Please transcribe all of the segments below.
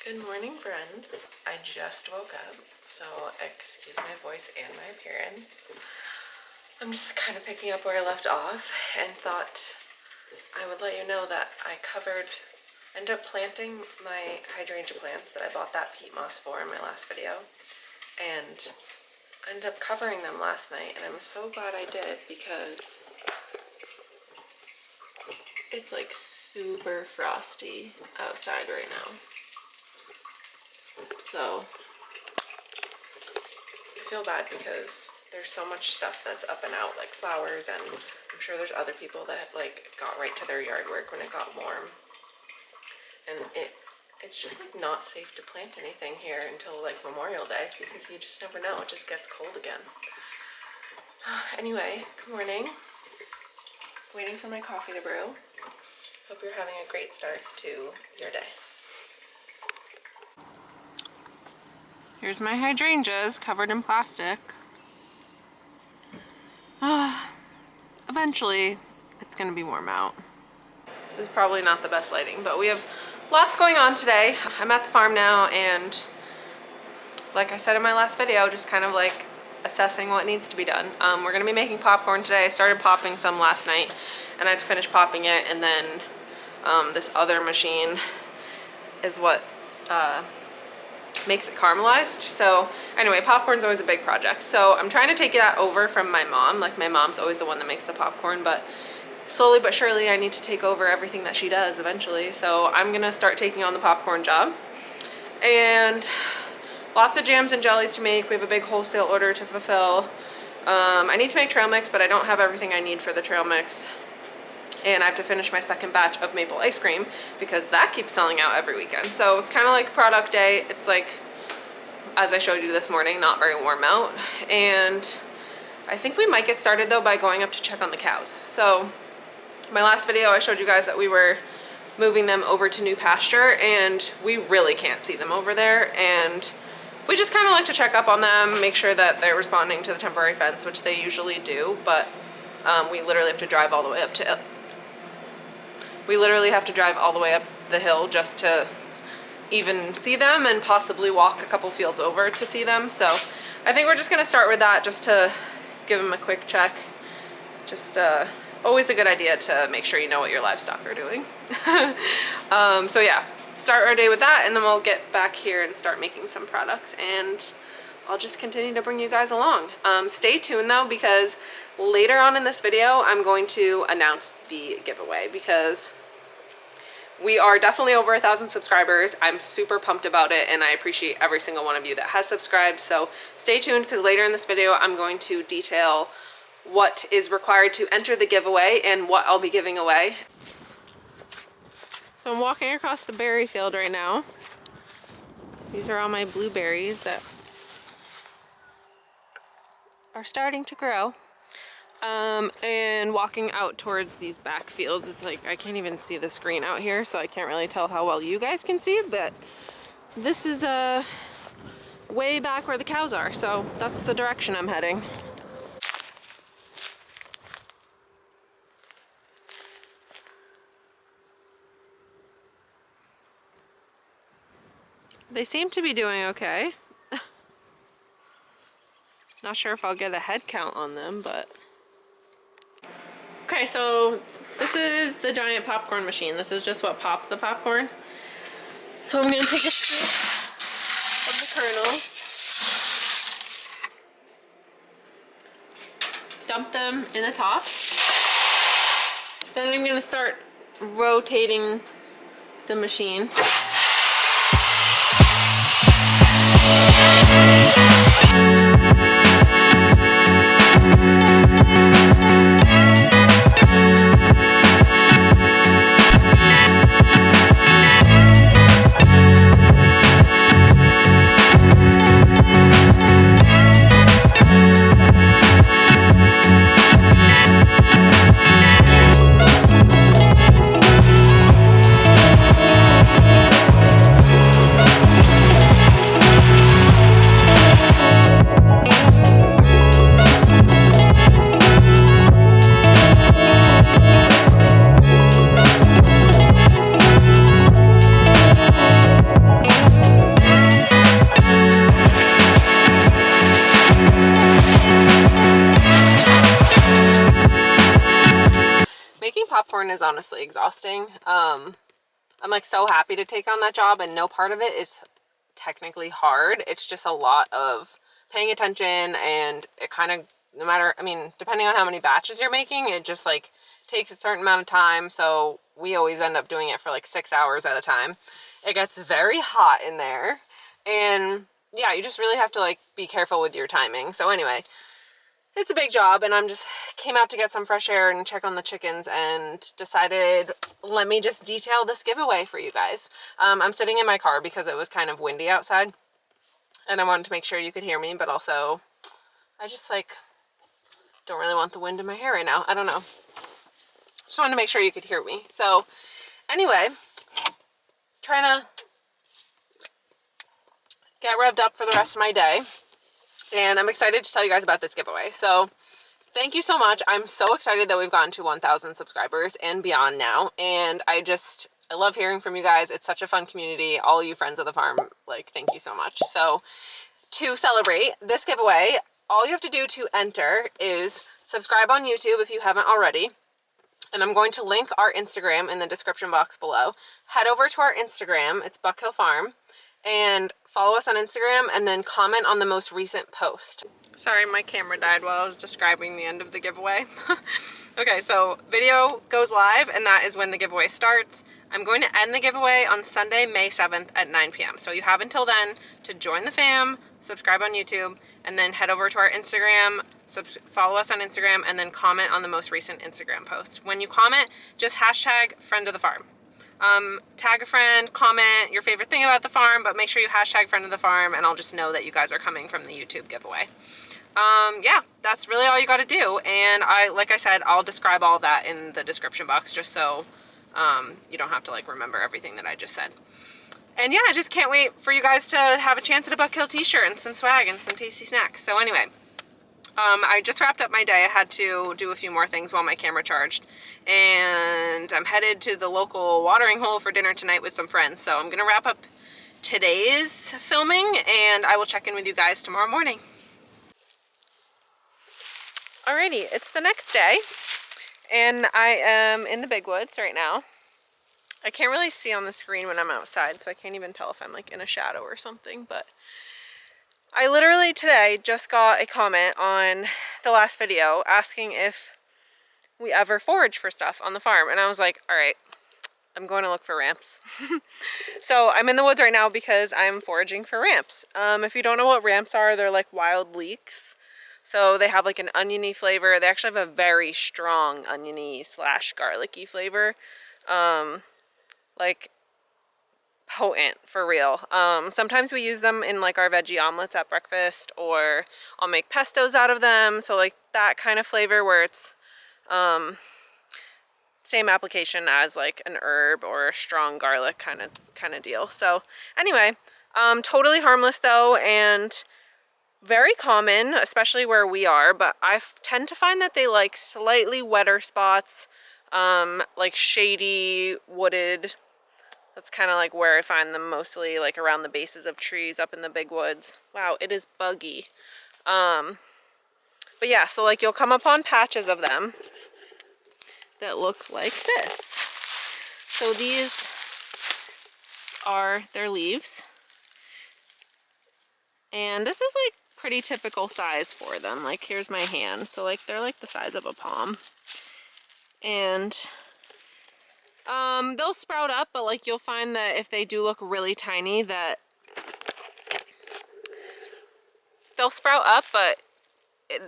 Good morning, friends. I just woke up, so excuse my voice and my appearance. I'm just kind of picking up where I left off and thought I would let you know that I ended up planting my hydrangea plants that I bought that peat moss for in my last video, and I ended up covering them last night, and I'm so glad I did because it's like super frosty outside right now. So I feel bad because there's so much stuff that's up and out, like flowers, and I'm sure there's other people that like got right to their yard work when it got warm. And it's just like not safe to plant anything here until like Memorial Day because you just never know, it just gets cold again. Anyway, good morning. Waiting for my coffee to brew. Hope you're having a great start to your day. Here's my hydrangeas covered in plastic. Eventually, it's gonna be warm out. This is probably not the best lighting, but we have lots going on today. I'm at the farm now, and like I said in my last video, just kind of like assessing what needs to be done. We're gonna be making popcorn today. I started popping some last night, and I had to finish popping it, and then this other machine is what makes it caramelized. So anyway, popcorn's always a big project. So I'm trying to take that over from my mom. Like my mom's always the one that makes the popcorn, but slowly but surely I need to take over everything that she does eventually. So I'm gonna start taking on the popcorn job. And lots of jams and jellies to make. We have a big wholesale order to fulfill. I need to make trail mix, but I don't have everything I need for the trail mix. And I have to finish my second batch of maple ice cream because that keeps selling out every weekend. So it's kind of like product day. It's like, as I showed you this morning, not very warm out. And I think we might get started though by going up to check on the cows. So my last video, I showed you guys that we were moving them over to new pasture, and we really can't see them over there. And we just kind of like to check up on them, make sure that they're responding to the temporary fence, which they usually do. But we literally have to drive all the way up to the hill just to even see them, and possibly walk a couple fields over to see them. So I think we're just gonna start with that just to give them a quick check. Just always a good idea to make sure you know what your livestock are doing. So yeah, start our day with that, and then we'll get back here and start making some products, and I'll just continue to bring you guys along. Stay tuned though, because later on in this video, I'm going to announce the giveaway because we are definitely over 1,000 subscribers. I'm super pumped about it, and I appreciate every single one of you that has subscribed. So stay tuned, because later in this video, I'm going to detail what is required to enter the giveaway and what I'll be giving away. So I'm walking across the berry field right now. These are all my blueberries that are starting to grow. And walking out towards these back fields. It's like I can't even see the screen out here, so I can't really tell how well you guys can see, but this is way back where the cows are, so that's the direction I'm heading. They seem to be doing okay. Not sure if I'll get a head count on them, but okay, so this is the giant popcorn machine. This is just what pops the popcorn. So I'm gonna take a scoop of the kernels, dump them in the top. Then I'm gonna start rotating the machine. popcorn is honestly exhausting. I'm like so happy to take on that job, and no part of it is technically hard. It's just a lot of paying attention, and it kind of, no matter, I mean, depending on how many batches you're making, it just like takes a certain amount of time. So we always end up doing it for like 6 hours at a time. It gets very hot in there, and yeah, you just really have to like be careful with your timing. So anyway, it's a big job, and I'm just came out to get some fresh air and check on the chickens, and decided, let me just detail this giveaway for you guys. I'm sitting in my car because it was kind of windy outside, and I wanted to make sure you could hear me, but also I just like don't really want the wind in my hair right now. I don't know. Just wanted to make sure you could hear me. So anyway, trying to get revved up for the rest of my day, and I'm excited to tell you guys about this giveaway. So thank you so much. I'm so excited that we've gotten to 1,000 subscribers and beyond now, and I love hearing from you guys. It's such a fun community. All you friends of the farm, like, thank you so much. So to celebrate this giveaway, all you have to do to enter is subscribe on YouTube if you haven't already. And I'm going to link our Instagram in the description box below. Head over to our Instagram, it's Buck Hill Farm, and follow us on Instagram, and then comment on the most recent post. Sorry, my camera died while I was describing the end of the giveaway. Okay, so video goes live, and that is when the giveaway starts. I'm going to end the giveaway on Sunday, May 7th at 9 p.m. So you have until then to join the fam, subscribe on YouTube, and then head over to our Instagram, follow us on Instagram, and then comment on the most recent Instagram post. When you comment, just hashtag friend of the farm. Tag a friend, comment your favorite thing about the farm, but make sure you hashtag friend of the farm, and I'll just know that you guys are coming from the YouTube giveaway. Yeah, that's really all you got to do. And like I said, I'll describe all that in the description box, just so you don't have to like remember everything that I just said. And yeah, I just can't wait for you guys to have a chance at a Buck Hill t-shirt and some swag and some tasty snacks. So anyway, I just wrapped up my day. I had to do a few more things while my camera charged, and I'm headed to the local watering hole for dinner tonight with some friends. So I'm gonna wrap up today's filming, and I will check in with you guys tomorrow morning. Alrighty, it's the next day, and I am in the big woods right now. I can't really see on the screen when I'm outside, so I can't even tell if I'm like in a shadow or something, but I literally today just got a comment on the last video asking if we ever forage for stuff on the farm, and I was like, all right, I'm going to look for ramps. So I'm in the woods right now because I'm foraging for ramps. If you don't know what ramps are, they're like wild leeks. So they have like an oniony flavor. They actually have a very strong oniony / garlicky flavor. Like potent for real. Sometimes we use them in like our veggie omelets at breakfast, or I'll make pestos out of them. So like that kind of flavor where it's same application as like an herb or a strong garlic kind of deal. So anyway, totally harmless though, and very common, especially where we are, but I tend to find that they like slightly wetter spots, like shady, wooded. That's kind of like where I find them mostly, like around the bases of trees up in the big woods. Wow, it is buggy. But yeah, so like you'll come upon patches of them that look like this. So these are their leaves. And this is like pretty typical size for them. Like here's my hand. So like they're like the size of a palm. And they'll sprout up, but like you'll find that if they do look really tiny, that they'll sprout up, but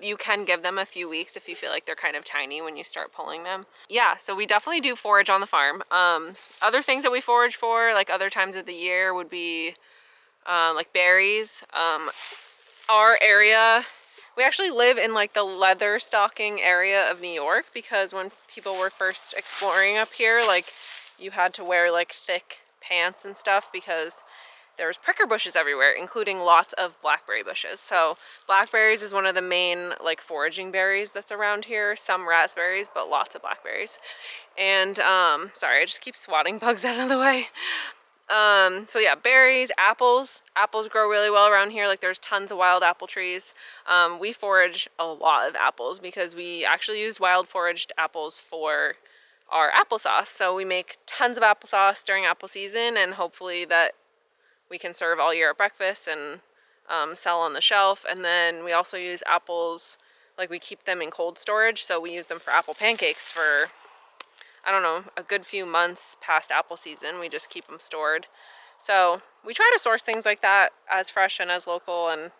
you can give them a few weeks if you feel like they're kind of tiny when you start pulling them. Yeah, so we definitely do forage on the farm. Other things that we forage for, like other times of the year, would be like berries. Our area, we actually live in like the leather stocking area of New York, because when people were first exploring up here, like you had to wear like thick pants and stuff because there's pricker bushes everywhere, including lots of blackberry bushes. So blackberries is one of the main like foraging berries that's around here. Some raspberries, but lots of blackberries. And sorry, I just keep swatting bugs out of the way. So yeah, berries, apples. Apples grow really well around here. Like there's tons of wild apple trees. We forage a lot of apples because we actually use wild foraged apples for our applesauce. So we make tons of applesauce during apple season, and hopefully that we can serve all year at breakfast and sell on the shelf. And then we also use apples, like we keep them in cold storage, so we use them for apple pancakes for, I don't know, a good few months past apple season. We just keep them stored. So we try to source things like that as fresh and as local and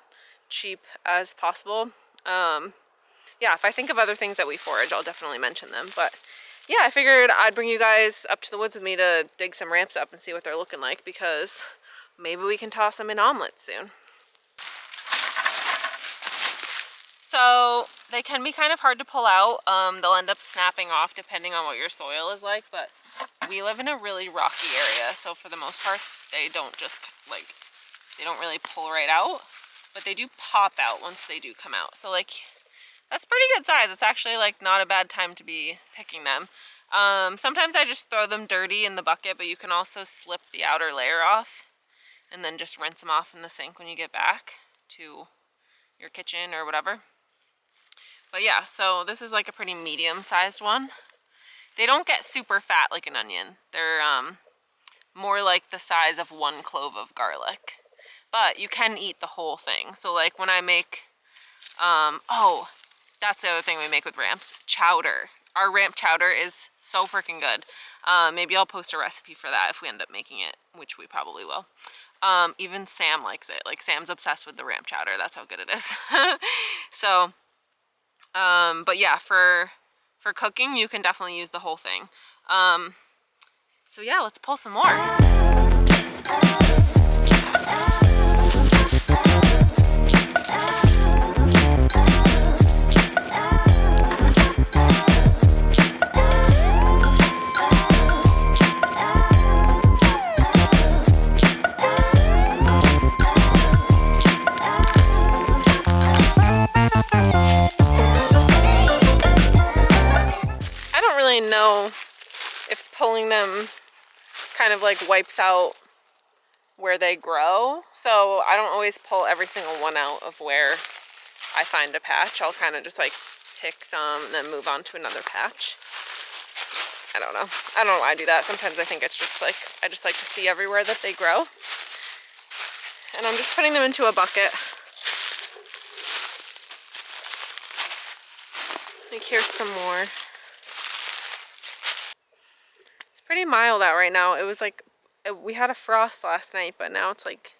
cheap as possible. Yeah, if I think of other things that we forage, I'll definitely mention them. But yeah, I figured I'd bring you guys up to the woods with me to dig some ramps up and see what they're looking like, because maybe we can toss them in omelets soon. So they can be kind of hard to pull out. They'll end up snapping off depending on what your soil is like, but we live in a really rocky area, so for the most part they don't just like, they don't really pull right out, but they do pop out once they do come out. So like, that's pretty good size. It's actually like not a bad time to be picking them. Sometimes I just throw them dirty in the bucket, but you can also slip the outer layer off and then just rinse them off in the sink when you get back to your kitchen or whatever. But yeah, so this is like a pretty medium-sized one. They don't get super fat like an onion. They're more like the size of one clove of garlic. But you can eat the whole thing. So like when I make, oh, that's the other thing we make with ramps, chowder. Our ramp chowder is so freaking good. Maybe I'll post a recipe for that if we end up making it, which we probably will. Even Sam likes it. Like, Sam's obsessed with the ramp chowder. That's how good it is. So, but yeah, for cooking, you can definitely use the whole thing. So yeah, let's pull some more. Know if pulling them kind of like wipes out where they grow, so I don't always pull every single one out of where I find a patch. I'll kind of just like pick some and then move on to another patch. I don't know why I do that. Sometimes I think it's just like, I just like to see everywhere that they grow, and I'm just putting them into a bucket. Like, here's some more. Pretty mild out right now. It was like, we had a frost last night, but now it's like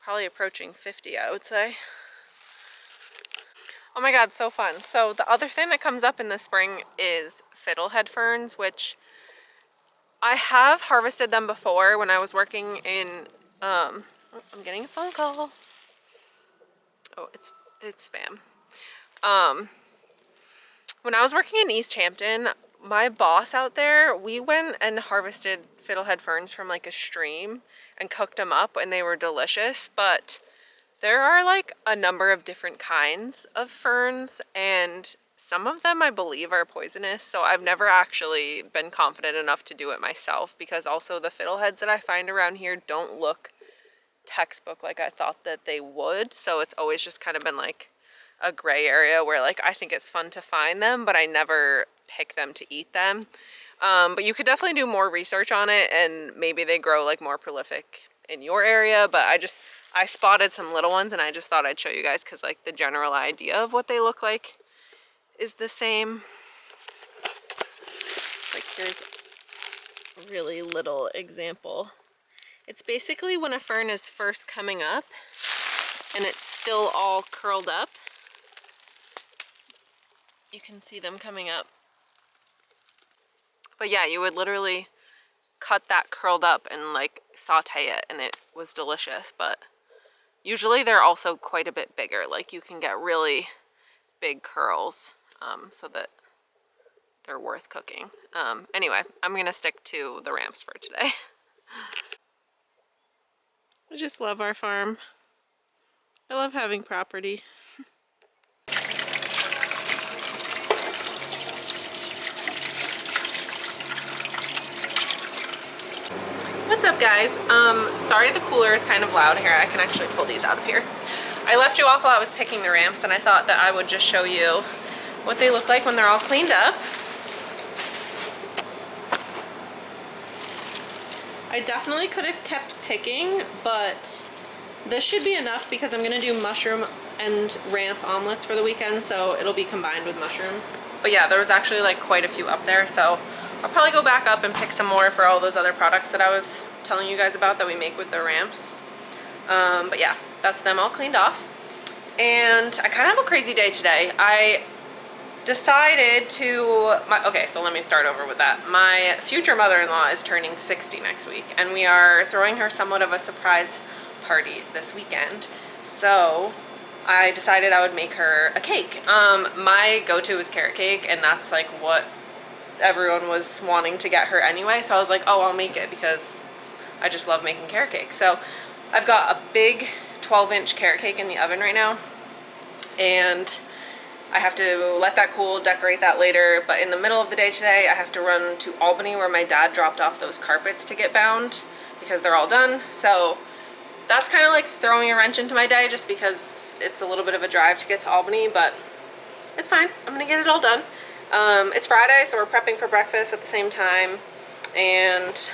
probably approaching 50, I would say. Oh my god, so fun. So the other thing that comes up in the spring is fiddlehead ferns, which I have harvested them before when I was working in, oh, I'm getting a phone call. Oh, it's spam. When I was working in East Hampton, my boss out there, we went and harvested fiddlehead ferns from like a stream and cooked them up, and they were delicious. But there are like a number of different kinds of ferns, and some of them I believe are poisonous, so I've never actually been confident enough to do it myself, because also the fiddleheads that I find around here don't look textbook like I thought that they would. So it's always just kind of been like a gray area where like I think it's fun to find them, but I never pick them to eat them. But you could definitely do more research on it, and maybe they grow like more prolific in your area. But I spotted some little ones, and I just thought I'd show you guys, because like the general idea of what they look like is the same. Like, here's a really little example. It's basically when a fern is first coming up and it's still all curled up. You can see them coming up. But yeah, you would literally cut that curled up and like saute it, and it was delicious. But usually they're also quite a bit bigger. Like, you can get really big curls, so that they're worth cooking. Anyway, I'm gonna stick to the ramps for today. I just love our farm. I love having property. What's up, guys? Sorry the cooler is kind of loud here. I can actually pull these out of here. I left you off while I was picking the ramps, and I thought that I would just show you what they look like when they're all cleaned up. I definitely could have kept picking, but this should be enough because I'm gonna do mushroom and ramp omelets for the weekend, so it'll be combined with mushrooms. But yeah, there was actually like quite a few up there, so I'll probably go back up and pick some more for all those other products that I was telling you guys about that we make with the ramps. But yeah, that's them all cleaned off. And I kind of have a crazy day today. I decided to, okay, so let me start over with that. My future mother-in-law is turning 60 next week, and we are throwing her somewhat of a surprise party this weekend. So I decided I would make her a cake. My go-to is carrot cake, and that's like what everyone was wanting to get her anyway. So I was like, oh, I'll make it because I just love making carrot cake. So I've got a big 12-inch carrot cake in the oven right now, and I have to let that cool, decorate that later. But in the middle of the day today, I have to run to Albany where my dad dropped off those carpets to get bound because they're all done. So that's kind of like throwing a wrench into my day just because it's a little bit of a drive to get to Albany, but it's fine. I'm gonna get it all done. It's Friday, so we're prepping for breakfast at the same time. And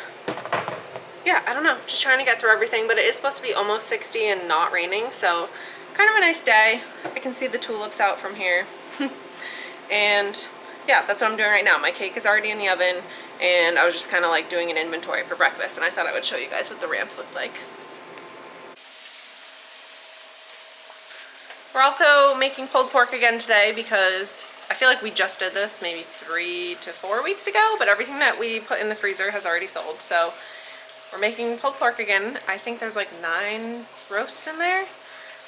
yeah, I don't know, just trying to get through everything, but it is supposed to be almost 60 and not raining, so kind of a nice day. I can see the tulips out from here. And yeah, that's what I'm doing right now. My cake is already in the oven, and I was just kind of like doing an inventory for breakfast, and I thought I would show you guys what the ramps looked like. We're also making pulled pork again today because I feel like we just did this maybe 3 to 4 weeks ago, but everything that we put in the freezer has already sold. So we're making pulled pork again. I think there's like 9 roasts in there.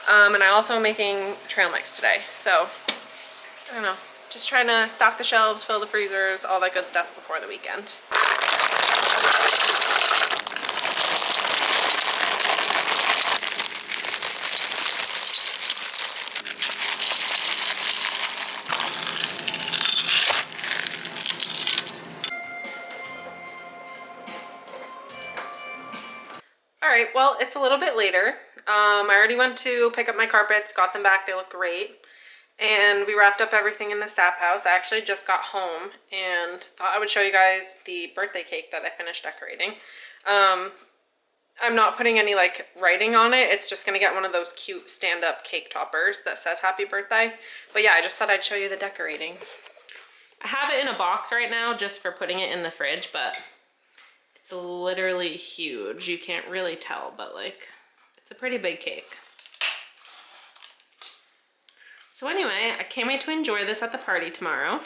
And I also am making trail mix today. So I don't know, just trying to stock the shelves, fill the freezers, all that good stuff before the weekend. Alright, well, it's a little bit later. I already went to pick up my carpets, got them back, they look great. And we wrapped up everything in the sap house. I actually just got home and thought I would show you guys the birthday cake that I finished decorating. I'm not putting any like writing on it. It's just gonna get one of those cute stand-up cake toppers that says happy birthday. But yeah, I just thought I'd show you the decorating. I have it in a box right now just for putting it in the fridge, but it's literally huge. You can't really tell, but like, it's a pretty big cake. So anyway, I can't wait to enjoy this at the party tomorrow.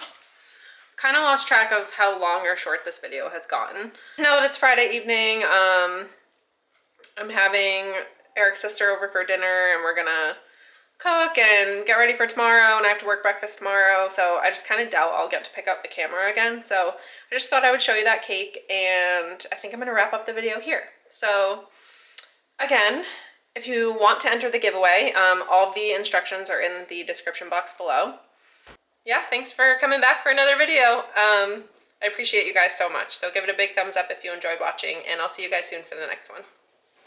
Kind of lost track of how long or short this video has gotten. Now that it's Friday evening, I'm having Eric's sister over for dinner, and we're gonna cook and get ready for tomorrow, and I have to work breakfast tomorrow, so I just kind of doubt I'll get to pick up the camera again. So I just thought I would show you that cake, and I think I'm gonna wrap up the video here. So again, if you want to enter the giveaway, all of the instructions are in the description box below. Yeah, thanks for coming back for another video. I appreciate you guys so much, so give it a big thumbs up if you enjoyed watching, and I'll see you guys soon for the next one.